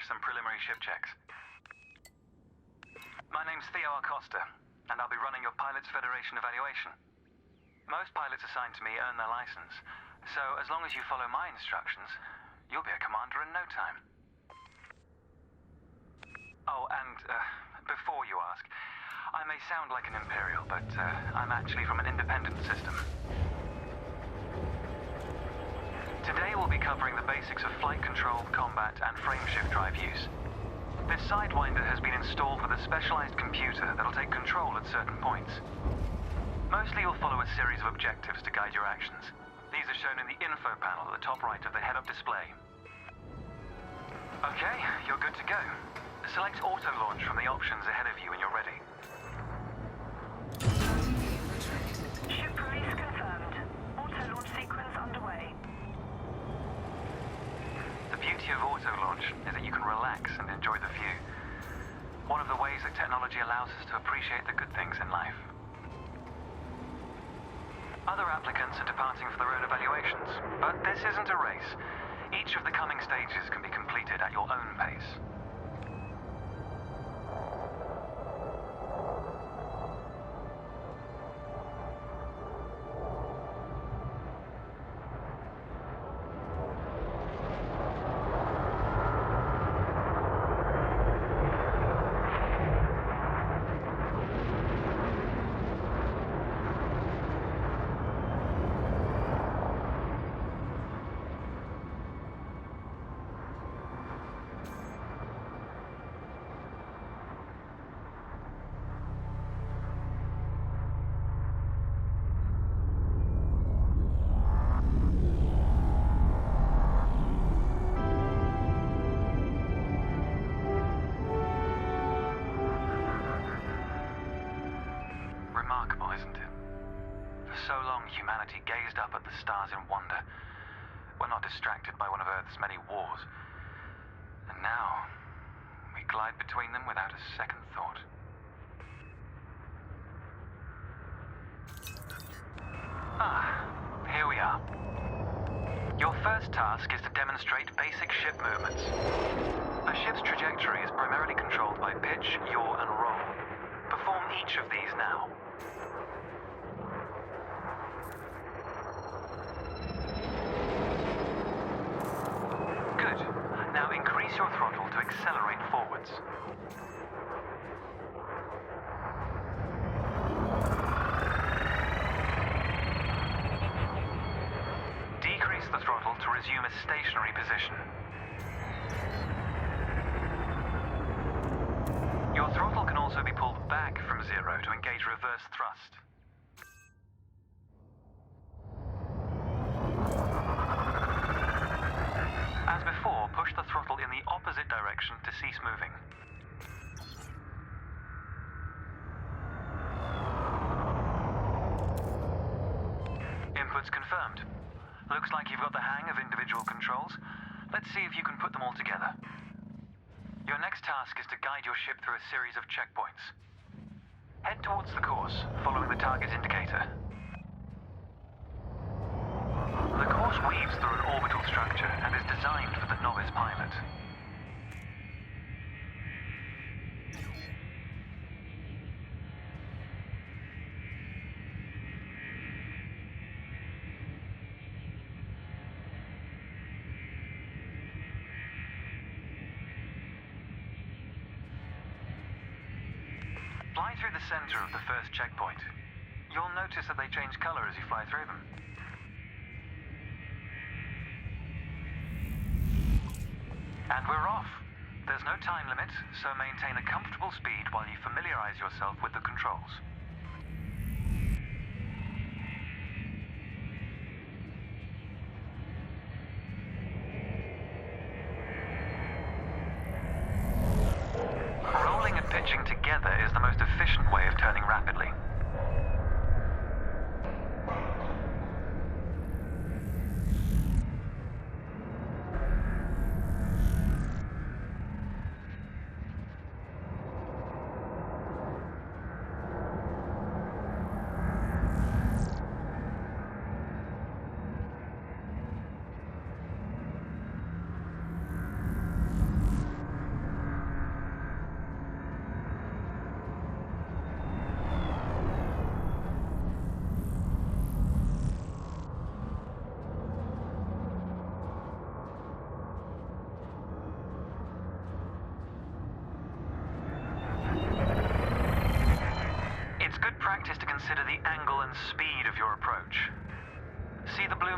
some preliminary ship checks. My name's Theo Acosta, and I'll be running your Pilots Federation evaluation. Most pilots assigned to me earn their license, so as long as you follow my instructions, you'll be a commander in no time. Oh, and before you ask, I may sound like an Imperial, but I'm actually from an independent system. Today we'll be covering the basics of flight control, combat, and frameshift drive use. This Sidewinder has been installed with a specialized computer that'll take control at certain points. Mostly you'll follow a series of objectives to guide your actions. These are shown in the info panel at the top right of the head-up display. Okay, you're good to go. Select auto launch from the options ahead of you when you're ready. Ship release confirmed. Auto launch sequence underway. The beauty of auto launch is that you can relax and enjoy the view. One of the ways that technology allows us to appreciate the good things in life. Other applicants are departing for their own evaluations, but this isn't a race. Each of the coming stages can be completed at your own pace. Remarkable, isn't it? For so long, humanity gazed up at the stars in wonder. We're not distracted by one of Earth's many wars. And now, we glide between them without a second thought. Ah, here we are. Your first task is to demonstrate basic ship movements. A ship's trajectory is primarily controlled by pitch, yaw, and roll. Perform each of these now. Good. Now increase your throttle to accelerate forwards. Decrease the throttle to resume a stationary position. Your throttle can also be pulled back from zero to engage reverse thrust. As before, push the throttle in the opposite direction to cease moving. Inputs confirmed. Looks like you've got the hang of individual controls. Let's see if you can put them all together. Your next task is to guide your ship through a series of checkpoints. Head towards the course, following the target indicator. The course weaves through an orbital structure and is designed for the novice pilot. Fly through the center of the first checkpoint. You'll notice that they change color as you fly through them. And we're off. There's no time limit, so maintain a comfortable speed while you familiarize yourself with the controls. Rolling and pitching together is the most efficient way of turning rapidly.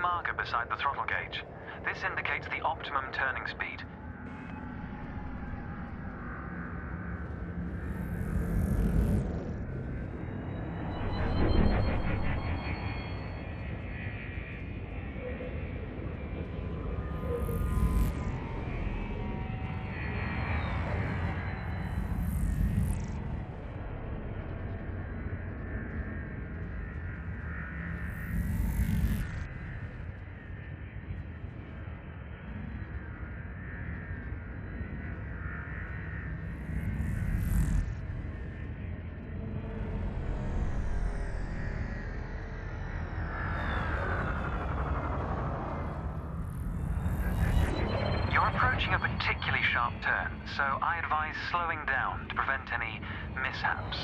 marker beside the throttle gauge. This indicates the optimum turning speed. Approaching a particularly sharp turn, so I advise slowing down to prevent any mishaps.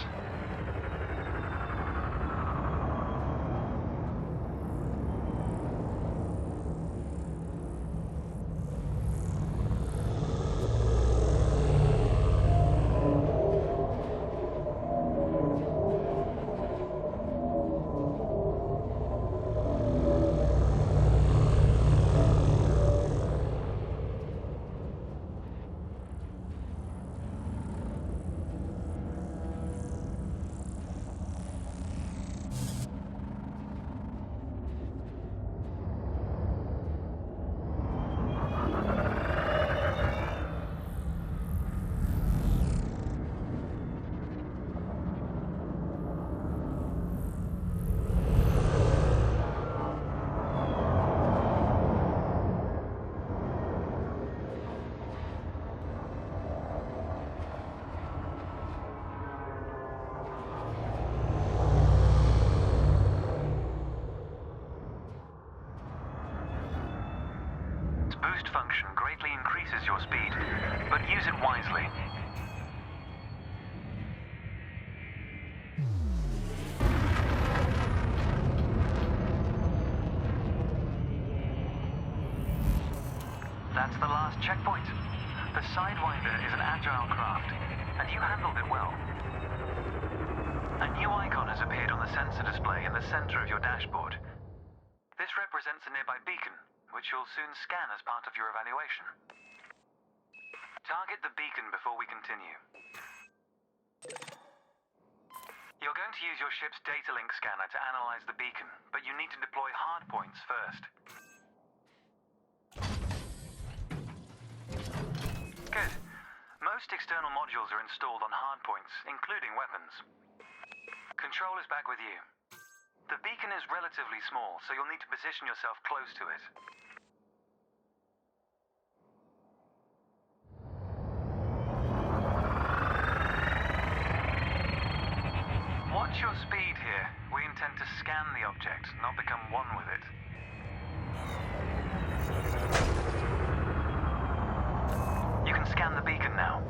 Boost function greatly increases your speed, but use it wisely. That's the last checkpoint. The Sidewinder is an agile craft, and you handled it well. A new icon has appeared on the sensor display in the center of your dashboard. This represents a nearby beacon, which you'll soon scan as part of your evaluation. Target the beacon before we continue. You're going to use your ship's data link scanner to analyze the beacon, but you need to deploy hardpoints first. Good. Most external modules are installed on hardpoints, including weapons. Control is back with you. The beacon is relatively small, so you'll need to position yourself close to it. Watch your speed here. We intend to scan the object, not become one with it. You can scan the beacon now.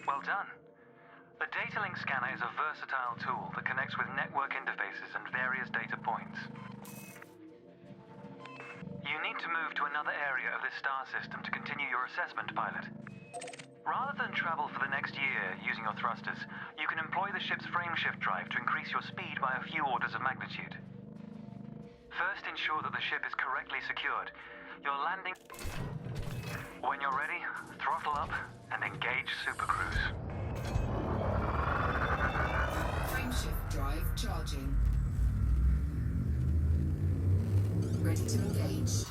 Well done. The data link scanner is a versatile tool that connects with network interfaces and various data points. You need to move to another area of this star system to continue your assessment, pilot. Rather than travel for the next year using your thrusters, you can employ the ship's frameshift drive to increase your speed by a few orders of magnitude. First, ensure that the ship is correctly secured. Your landing... When you're ready, throttle up and engage Super Cruise. Frameshift drive charging. ready to engage.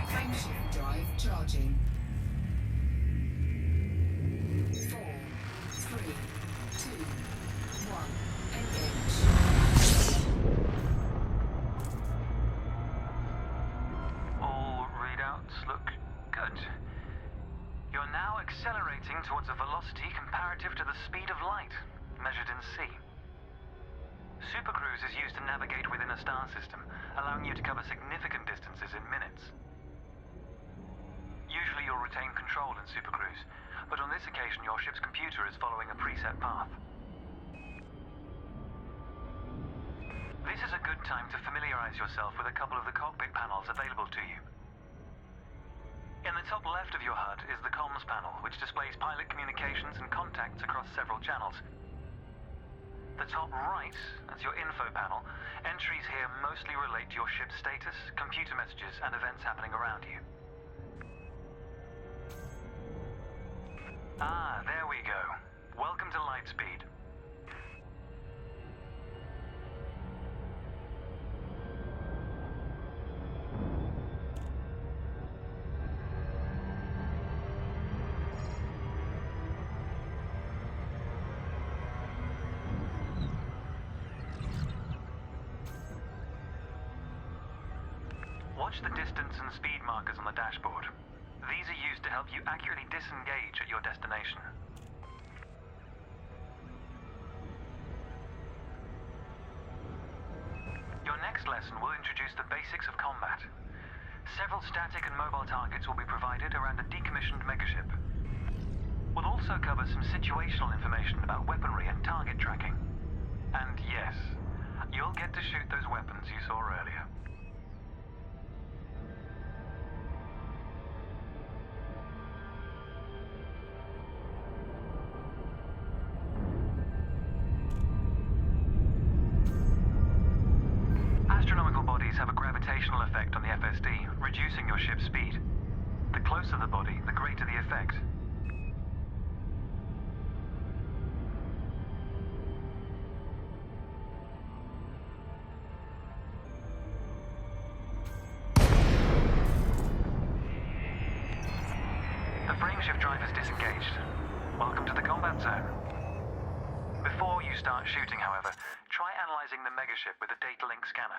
Frameshift drive charging. 4, 3, 2, 1, engage. All readouts look good. You're now accelerating towards a velocity comparative to the speed of light, measured in c. Supercruise is used to navigate within a star system, allowing you to cover significant distances in minutes. Usually you'll retain control in Supercruise, but on this occasion your ship's computer is following a preset path. This is a good time to familiarize yourself with a couple of the cockpit panels available to you. In the top left of your HUD is the comms panel, which displays pilot communications and contacts across several channels. The top right, that's your info panel. Entries here mostly relate to your ship's status, computer messages, and events happening around you. Ah, there we go. Welcome to Lightspeed. Watch the distance and speed markers on the dashboard. These are used to help you accurately disengage at your destination. Your next lesson will introduce the basics of combat. Several static and mobile targets will be provided around a decommissioned megaship. We'll also cover some situational information about weaponry and target tracking. And yes, you'll get to shoot those weapons you saw earlier. Astronomical bodies have a gravitational effect on the FSD, reducing your ship's speed. The closer the body, the greater the effect. The frameshift drive is disengaged. Welcome to the combat zone. Before you start shooting, however, try analyzing the megaship with a data link scanner.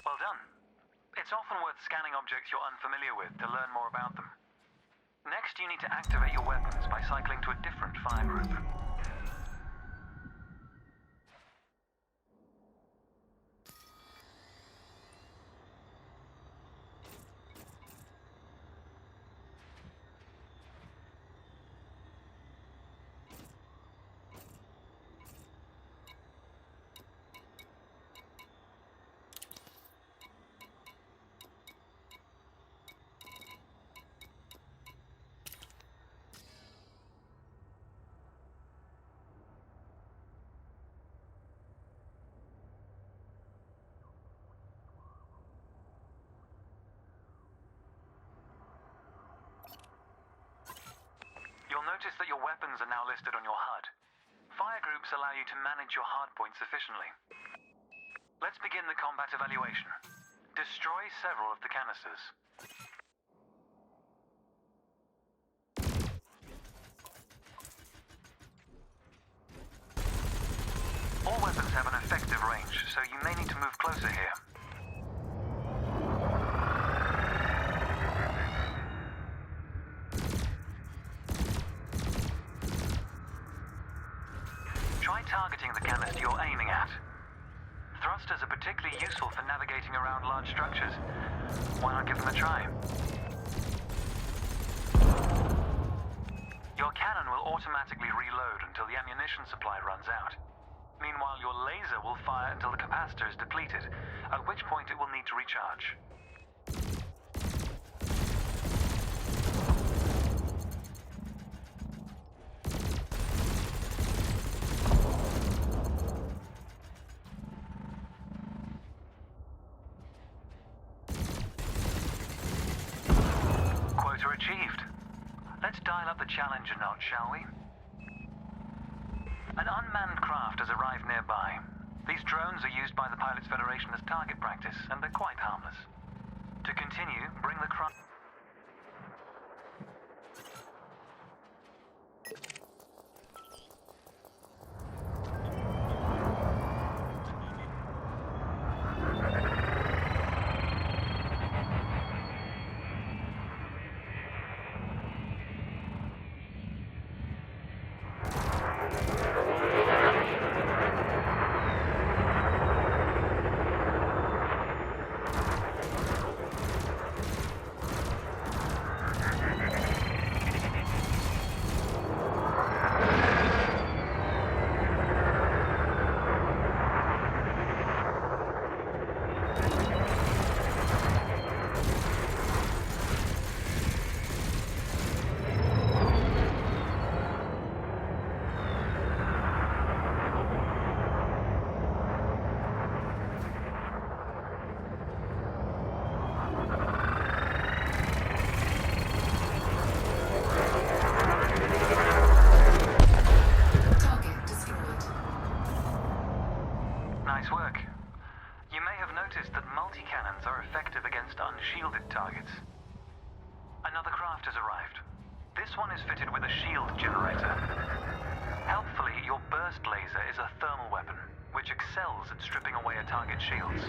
Well done. It's often worth scanning objects you're unfamiliar with to learn more about them. Next, you need to activate your weapons by cycling to a different fire group. You'll notice that your weapons are now listed on your HUD. Fire groups allow you to manage your hardpoints efficiently. Let's begin the combat evaluation. Destroy several of the canisters. All weapons have an effective range, so you may need to move closer here. Try targeting the canister you're aiming at. Thrusters are particularly useful for navigating around large structures. Why not give them a try? Your cannon will automatically reload until the ammunition supply runs out. Meanwhile, your laser will fire until the capacitor is depleted, at which point it will need to recharge. dial up the challenge a notch, shall we? An unmanned craft has arrived nearby. These drones are used by the Pilots Federation as target practice, and they're quite harmless. To continue, bring the craft... Target destroyed. Nice work. You may have noticed that multi-cannons are effective against unshielded targets. Another craft has arrived. This one is fitted with a shield generator. Helpfully, your burst laser is a thermal weapon, which excels at stripping away a target's shields.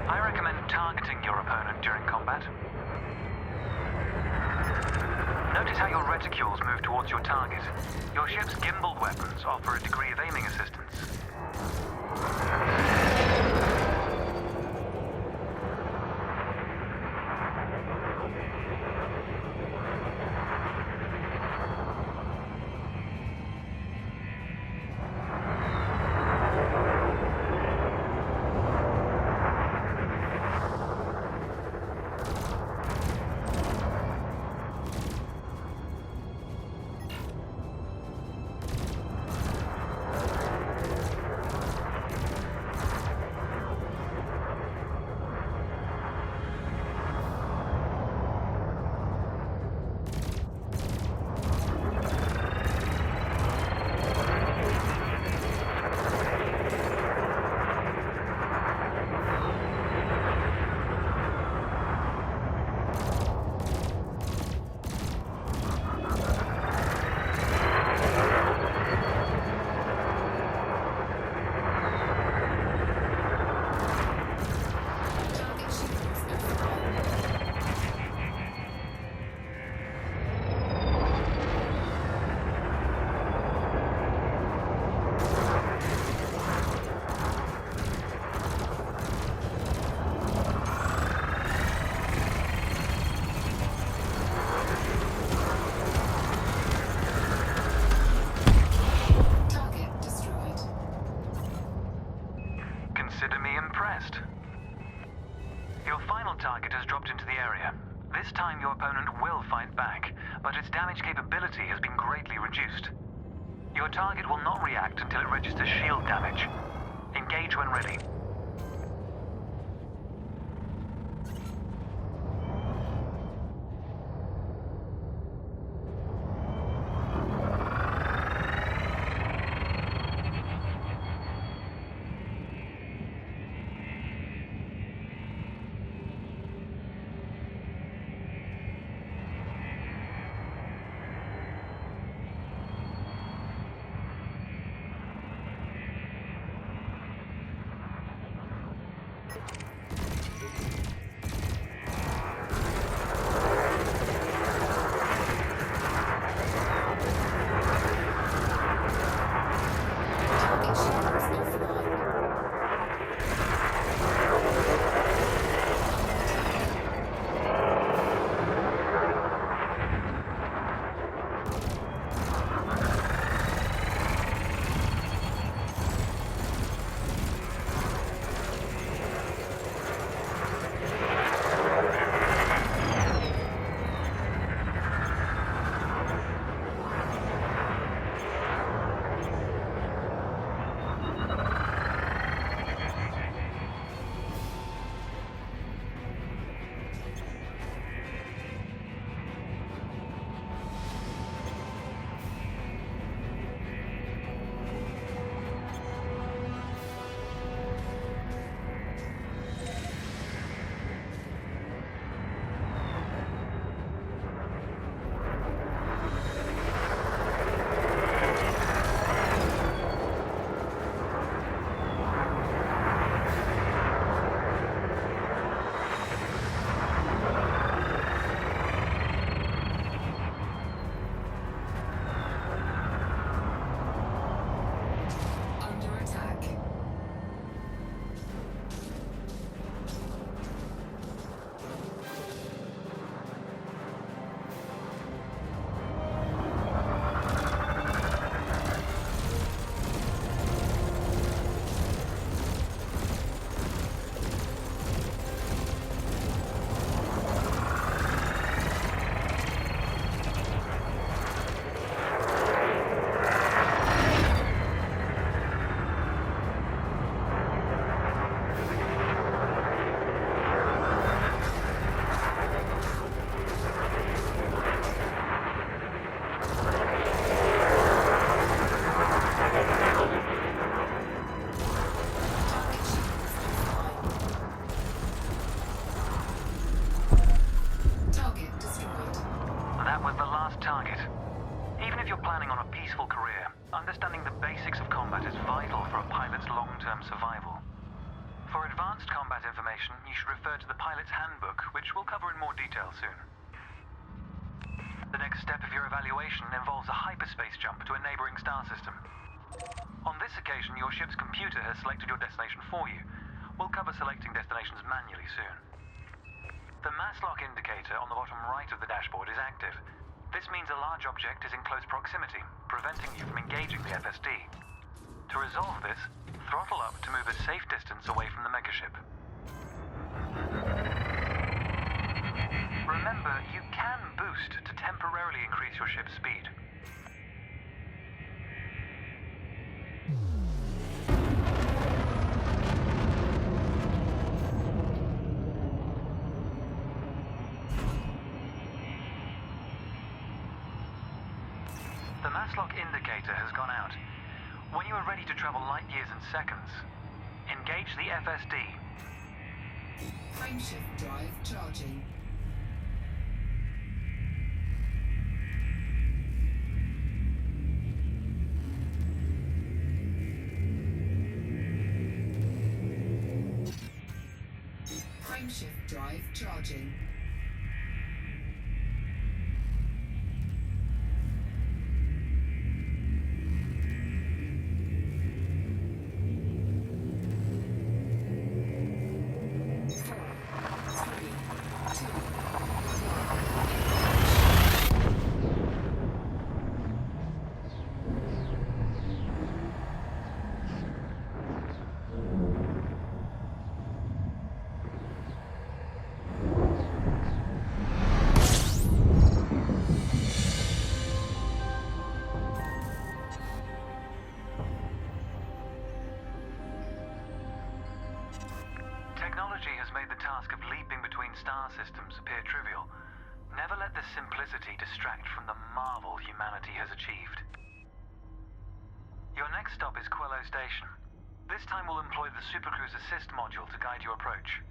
I recommend targeting your opponent during combat. Notice how your reticules move towards your target. Your ship's gimbaled weapons offer a degree of aiming assistance. Target shields offline. Target destroyed. Consider me impressed. Your final target has dropped into the area. This time your opponent will fight back, but its damage capability has been greatly reduced. Your target will not react until it registers shield damage. Engage when ready. That was the last target. Even if you're planning on a peaceful career, understanding the basics of combat is vital for a pilot's long-term survival. For advanced combat information, you should refer to the pilot's handbook, which we'll cover in more detail soon. The next step of your evaluation involves a hyperspace jump to a neighboring star system. On this occasion, your ship's computer has selected your destination for you. We'll cover selecting destinations manually soon. The mass lock indicator on the bottom right of the dashboard is active. This means a large object is in close proximity, preventing you from engaging the FSD. To resolve this, throttle up to move a safe distance away from the megaship. Remember, you can boost to temporarily increase your ship's speed. The mass lock indicator has gone out. When you are ready to travel light years in seconds, engage the FSD. Frameshift drive charging. Frameshift drive charging. Technology has made the task of leaping between star systems appear trivial. Never let this simplicity distract from the marvel humanity has achieved. Your next stop is Quello Station. This time we'll employ the Supercruise Assist module to guide your approach.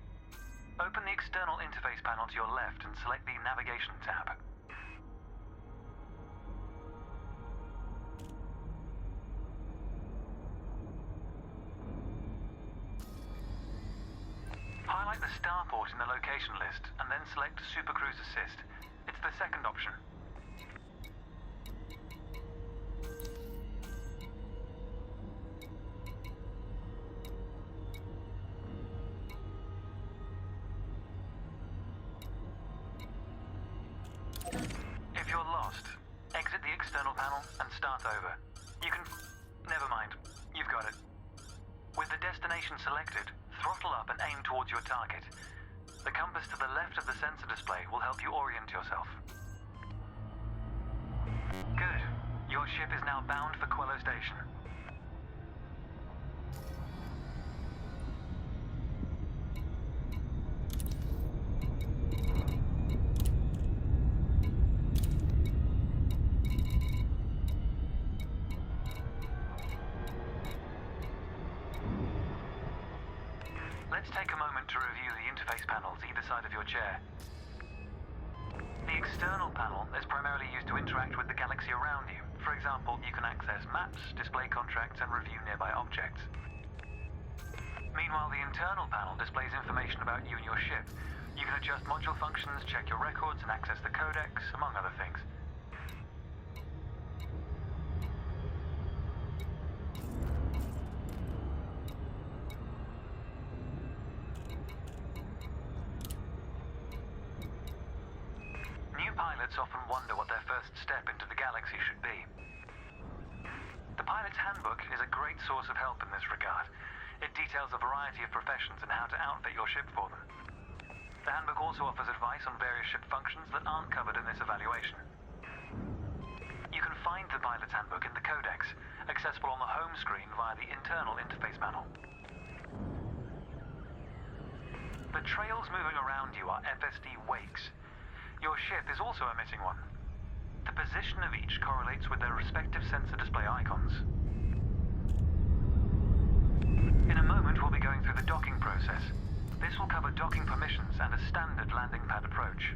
Open the external interface panel to your left and select the Navigation tab. Highlight the starport in the location list, and then select Supercruise Assist. It's the second option. If you're lost, exit the external panel and start over. You can... Never mind. You've got it. With the destination selected, throttle up and aim towards your target. The compass to the left of the sensor display will help you orient yourself. Good. Your ship is now bound for Quello Station. Let's take a moment to review the interface panels either side of your chair. The external panel is primarily used to interact with the galaxy around you. For example, you can access maps, display contracts, and review nearby objects. Meanwhile, the internal panel displays information about you and your ship. You can adjust module functions, check your records, and access the codex, among other things. Pilots often wonder what their first step into the galaxy should be. The pilot's handbook is a great source of help in this regard. It details a variety of professions and how to outfit your ship for them. The handbook also offers advice on various ship functions that aren't covered in this evaluation. You can find the pilot's handbook in the codex, accessible on the home screen via the internal interface panel. The trails moving around you are FSD wakes. Your ship is also emitting one. The position of each correlates with their respective sensor display icons. In a moment, we'll be going through the docking process. This will cover docking permissions and a standard landing pad approach.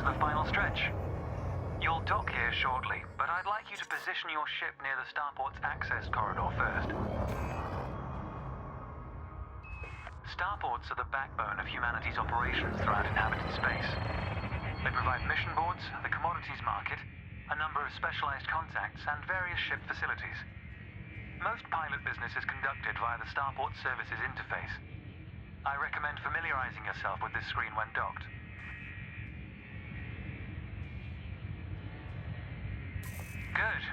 is the final stretch. You'll dock here shortly, but I'd like you to position your ship near the starport's access corridor first. Starports are the backbone of humanity's operations throughout inhabited space. They provide mission boards, the commodities market, a number of specialized contacts, and various ship facilities. Most pilot business is conducted via the Starport Services interface. I recommend familiarizing yourself with this screen when docked. Good.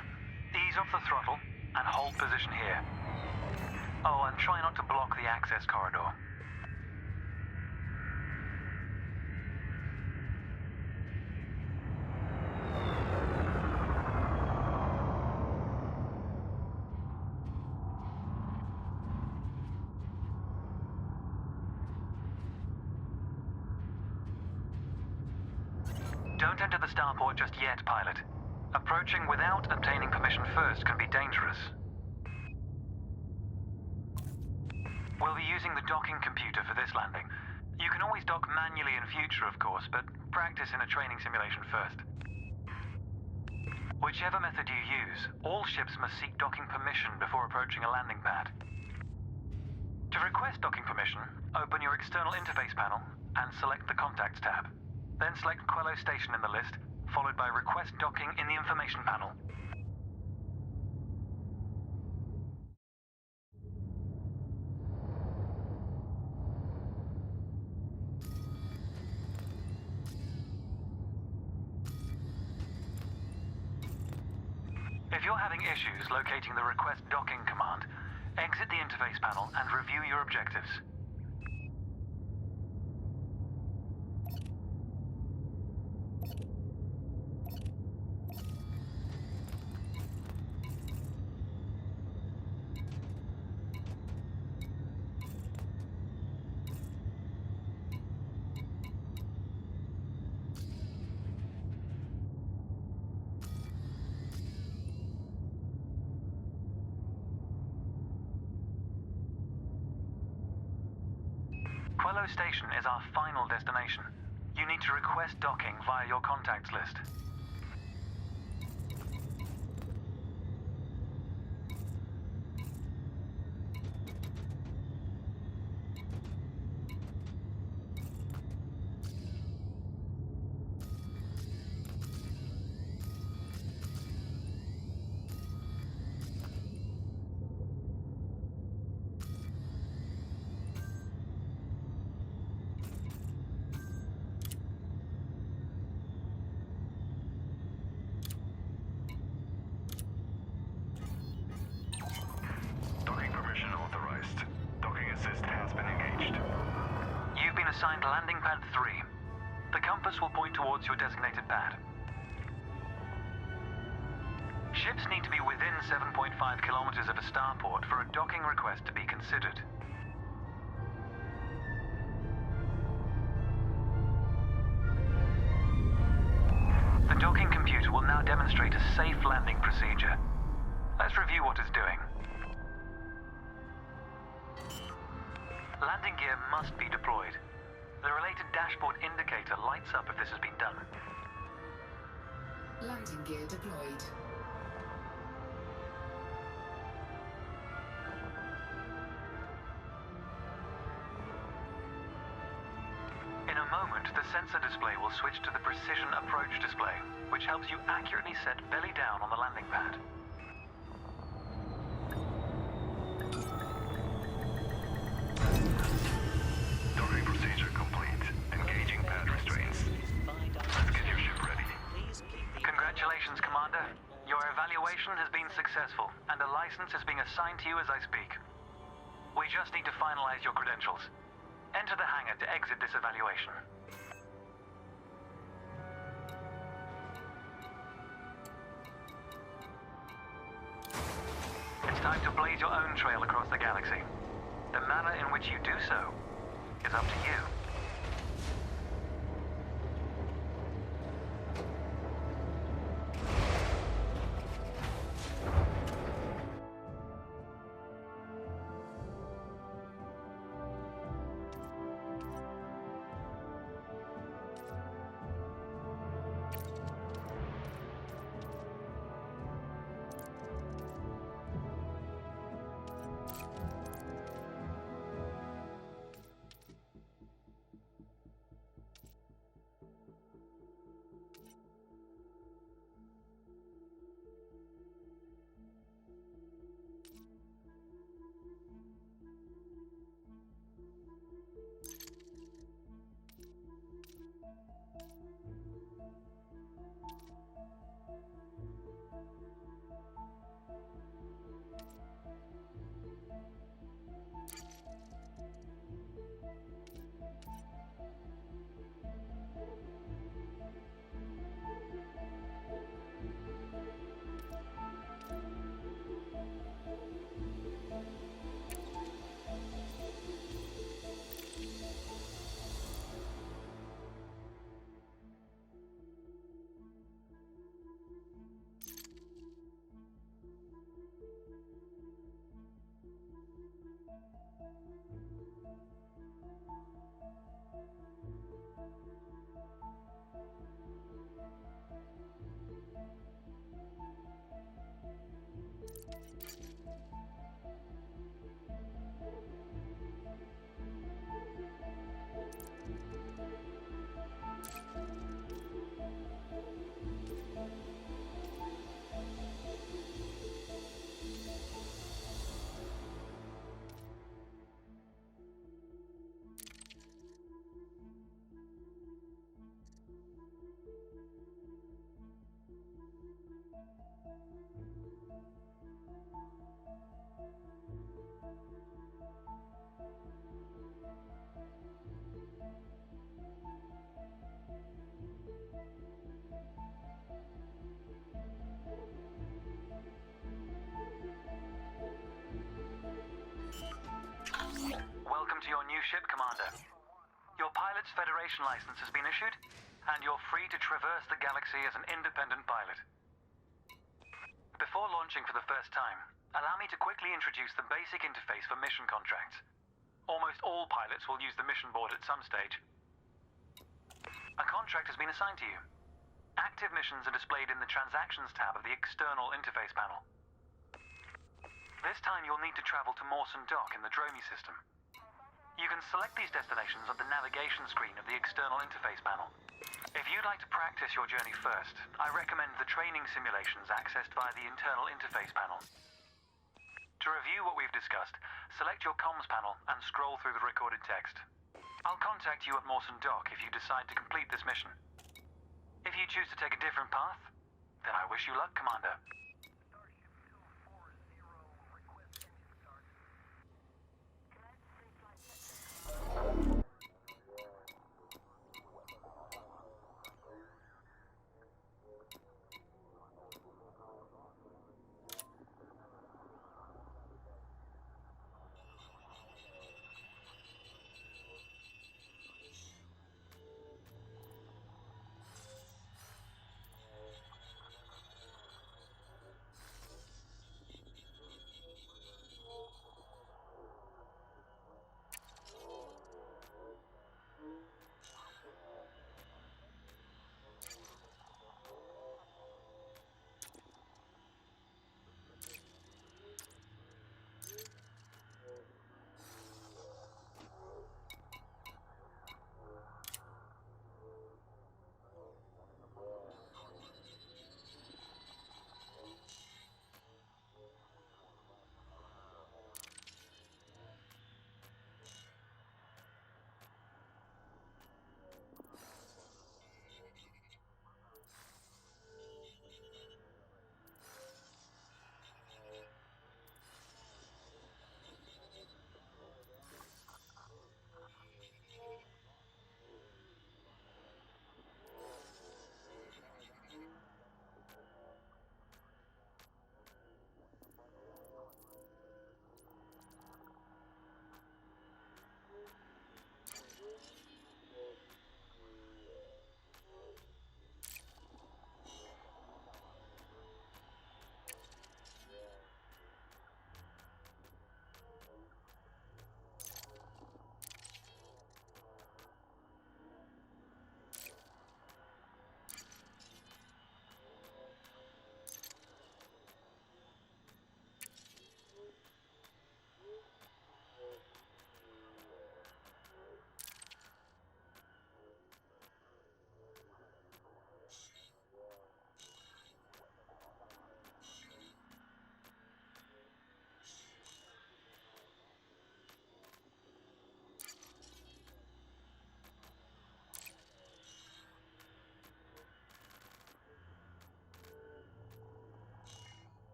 Ease off the throttle and hold position here. Oh, and try not to block the access corridor. Don't enter the starport just yet, pilot. Approaching without obtaining permission first can be dangerous. We'll be using the docking computer for this landing. You can always dock manually in future, of course, but practice in a training simulation first. Whichever method you use, all ships must seek docking permission before approaching a landing pad. To request docking permission, open your external interface panel and select the Contacts tab. Then select Quello Station in the list, followed by Request Docking in the Information panel. If you're having issues locating the Request Docking command, exit the interface panel and review your objectives. Quello Station is our final destination. You need to request docking via your contacts list. Assigned landing pad 3. The compass will point towards your designated pad. Ships need to be within 7.5 kilometers of a starport for a docking request to be considered. The docking computer will now demonstrate a safe landing procedure. Let's review what it's doing. Landing gear must be deployed. The related dashboard indicator lights up if this has been done. Landing gear deployed. In a moment, the sensor display will switch to the precision approach display, which helps you accurately set belly down on the landing pad. Docking procedure complete. Engaging pad restraints. Let's get your ship ready. Congratulations, Commander. Your evaluation has been successful, and a license is being assigned to you as I speak. We just need to finalize your credentials. Enter the hangar to exit this evaluation. It's time to blaze your own trail across the galaxy. The manner in which you do so is up to you. Welcome to your new ship, Commander. Your pilot's Federation license has been issued, and you're free to traverse the galaxy as an independent pilot. Before launching for the first time, allow me to quickly introduce the basic interface for mission contracts. Almost all pilots will use the mission board at some stage. A contract has been assigned to you. Active missions are displayed in the Transactions tab of the external interface panel. This time you'll need to travel to Mawson Dock in the Dromi system. You can select these destinations on the navigation screen of the external interface panel. If you'd like to practice your journey first, I recommend the training simulations accessed via the internal interface panel. To review what we've discussed, select your comms panel and scroll through the recorded text. I'll contact you at Mawson Dock if you decide to complete this mission. If you choose to take a different path, then I wish you luck, Commander.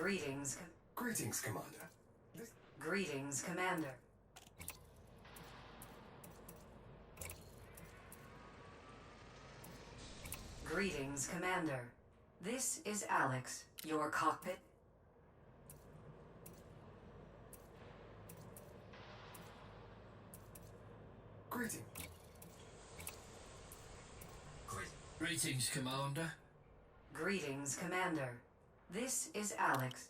Greetings. Greetings, Commander. Greetings, Commander. Greetings, Commander. This is Alex, your cockpit. Greeting. Greetings, Commander. Greetings, Commander. This is Alex,